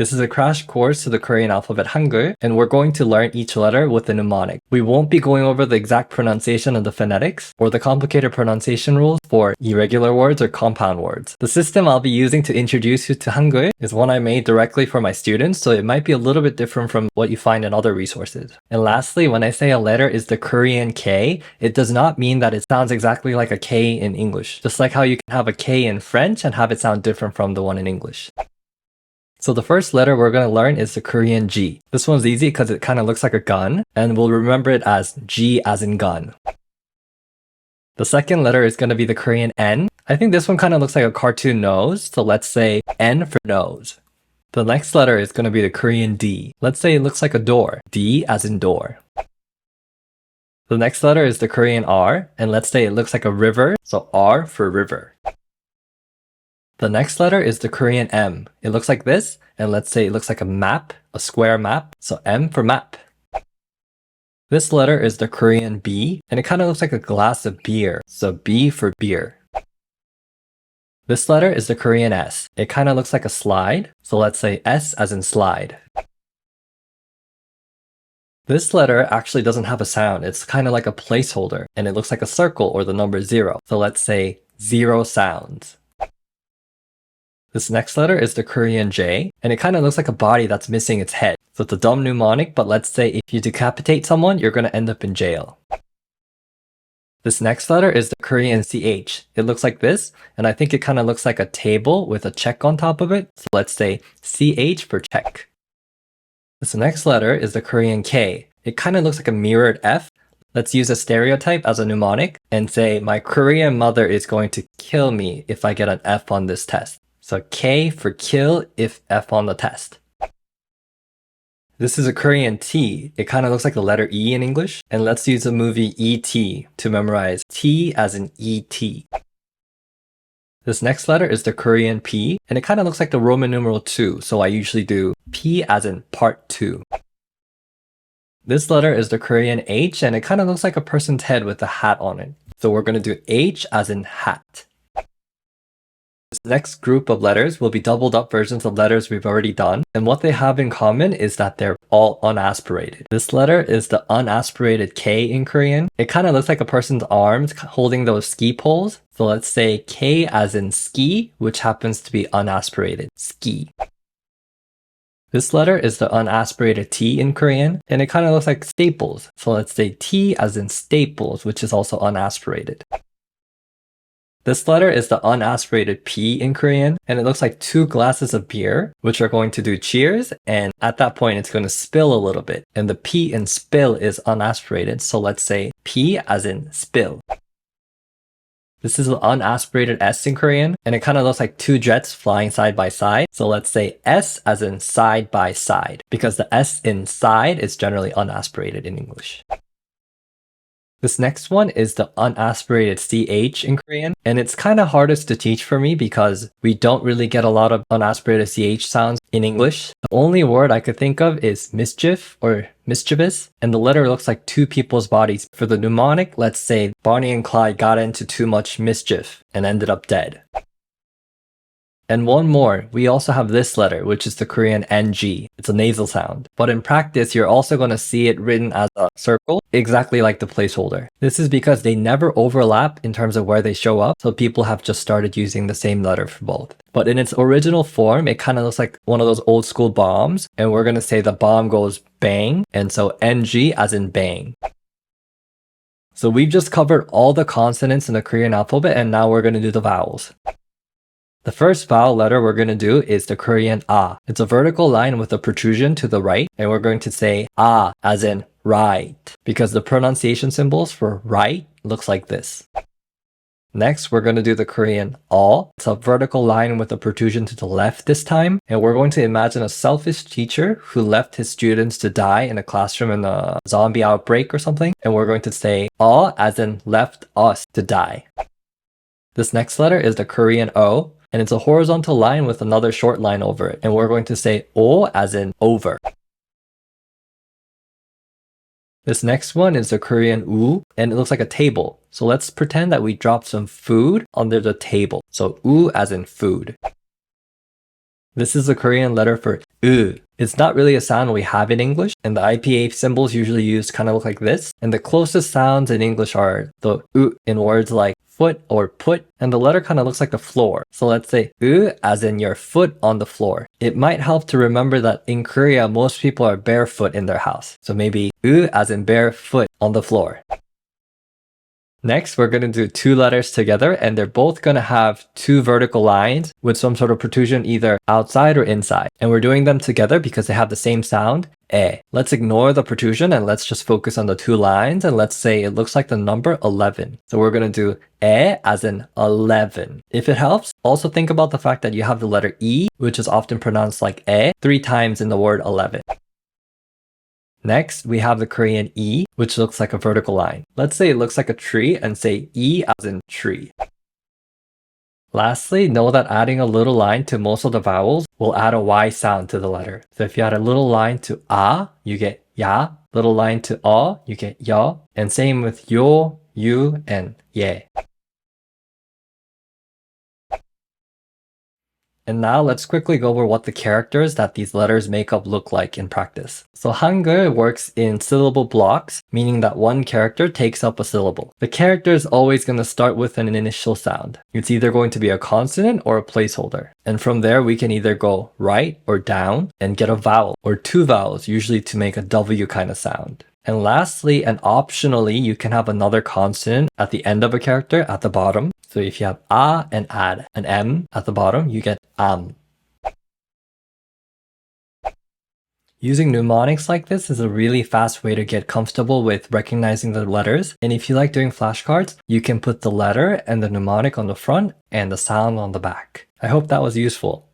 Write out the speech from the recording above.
This is a crash course to the Korean alphabet Hangul, and we're going to learn each letter with a mnemonic. We won't be going over the exact pronunciation of the phonetics or the complicated pronunciation rules for irregular words or compound words. The system I'll be using to introduce you to Hangul is one I made directly for my students, so it might be a little bit different from what you find in other resources. And lastly, when I say a letter is the Korean K, it does not mean that it sounds exactly like a K in English, just like how you can have a K in French and have it sound different from the one in English. So the first letter we're going to learn is the Korean G. This one's easy because it kind of looks like a gun, and we'll remember it as G as in gun. The second letter is going to be the Korean N. I think this one kind of looks like a cartoon nose, so let's say N for nose. The next letter is going to be the Korean D. Let's say it looks like a door, D as in door. The next letter is the Korean R, and let's say it looks like a river, so R for river. The next letter is the Korean M. It looks like this, and let's say it looks like a map, a square map, so M for map. This letter is the Korean B, and it kind of looks like a glass of beer, so B for beer. This letter is the Korean S. It kind of looks like a slide, so let's say S as in slide. This letter actually doesn't have a sound. It's kind of like a placeholder, and it looks like a circle or the number 0, so let's say 0 sounds. This next letter is the Korean J, and it kind of looks like a body that's missing its head. So it's a dumb mnemonic, but let's say if you decapitate someone, you're going to end up in jail. This next letter is the Korean CH. It looks like this, and I think it kind of looks like a table with a check on top of it. So let's say CH for check. This next letter is the Korean K. It kind of looks like a mirrored F. Let's use a stereotype as a mnemonic and say my Korean mother is going to kill me if I get an F on this test. So K for kill if F on the test. This is a Korean T. It kind of looks like the letter E in English. And let's use the movie E.T. to memorize T as in E.T. This next letter is the Korean P, and it kind of looks like the Roman numeral 2, so I usually do P as in part 2. This letter is the Korean H, and it kind of looks like a person's head with a hat on it. So we're going to do H as in hat. This next group of letters will be doubled up versions of letters we've already done, and what they have in common is that they're all unaspirated. This letter is the unaspirated K in Korean. It kind of looks like a person's arms holding those ski poles. So let's say K as in ski, which happens to be unaspirated, ski. This letter is the unaspirated T in Korean, and it kind of looks like staples. So let's say T as in staples, which is also unaspirated. This letter is the unaspirated P in Korean, and it looks like 2 glasses of beer, which are going to do cheers, and at that point it's going to spill a little bit. And the P in spill is unaspirated, so let's say P as in spill. This is the unaspirated S in Korean, and it kind of looks like 2 jets flying side by side, so let's say S as in side by side, because the S in side is generally unaspirated in English. This next one is the unaspirated CH in Korean, and it's kind of hardest to teach for me because we don't really get a lot of unaspirated CH sounds in English. The only word I could think of is mischief or mischievous, and the letter looks like 2 people's bodies. For the mnemonic, let's say Bonnie and Clyde got into too much mischief and ended up dead. And one more, we also have this letter, which is the Korean NG. It's a nasal sound. But in practice, you're also going to see it written as a circle, exactly like the placeholder. This is because they never overlap in terms of where they show up, so people have just started using the same letter for both. But in its original form, it kind of looks like one of those old school bombs, and we're going to say the bomb goes bang, and so NG as in bang. So we've just covered all the consonants in the Korean alphabet, and now we're going to do the vowels. The first vowel letter we're going to do is the Korean A. It's a vertical line with a protrusion to the right, and we're going to say A as in right, because the pronunciation symbols for right looks like this. Next, we're going to do the Korean A. It's a vertical line with a protrusion to the left this time, and we're going to imagine a selfish teacher who left his students to die in a classroom in a zombie outbreak or something, and we're going to say A as in left us to die. This next letter is the Korean O, and it's a horizontal line with another short line over it, and we're going to say O as in over. This next one is the Korean U, and it looks like a table. So let's pretend that we dropped some food under the table. So U as in food. This is the Korean letter for It's not really a sound we have in English, and the IPA symbols usually used kind of look like this. And the closest sounds in English are the in words like foot or put, and the letter kind of looks like the floor. So let's say as in your foot on the floor. It might help to remember that in Korea, most people are barefoot in their house. So maybe as in barefoot on the floor. Next, we're going to do two letters together, and they're both going to have two vertical lines with some sort of protrusion either outside or inside. And we're doing them together because they have the same sound, e. Let's ignore the protrusion and let's just focus on the two lines, and let's say it looks like the number 11. So we're going to do e as in 11. If it helps, also think about the fact that you have the letter e, which is often pronounced like e, 3 times in the word 11. Next, we have the Korean E, which looks like a vertical line. Let's say it looks like a tree and say E as in tree. Lastly, know that adding a little line to most of the vowels will add a Y sound to the letter. So if you add a little line to A, you get ya. Little line to O, you get ya. And same with yo, you, and ye. And now let's quickly go over what the characters that these letters make up look like in practice. So Hangul works in syllable blocks, meaning that one character takes up a syllable. The character is always going to start with an initial sound. It's either going to be a consonant or a placeholder. And from there, we can either go right or down and get a vowel or two vowels, usually to make a W kind of sound. And lastly, and optionally, you can have another consonant at the end of a character at the bottom. So if you have a and add an m at the bottom, you get am. Using mnemonics like this is a really fast way to get comfortable with recognizing the letters. And if you like doing flashcards, you can put the letter and the mnemonic on the front and the sound on the back. I hope that was useful.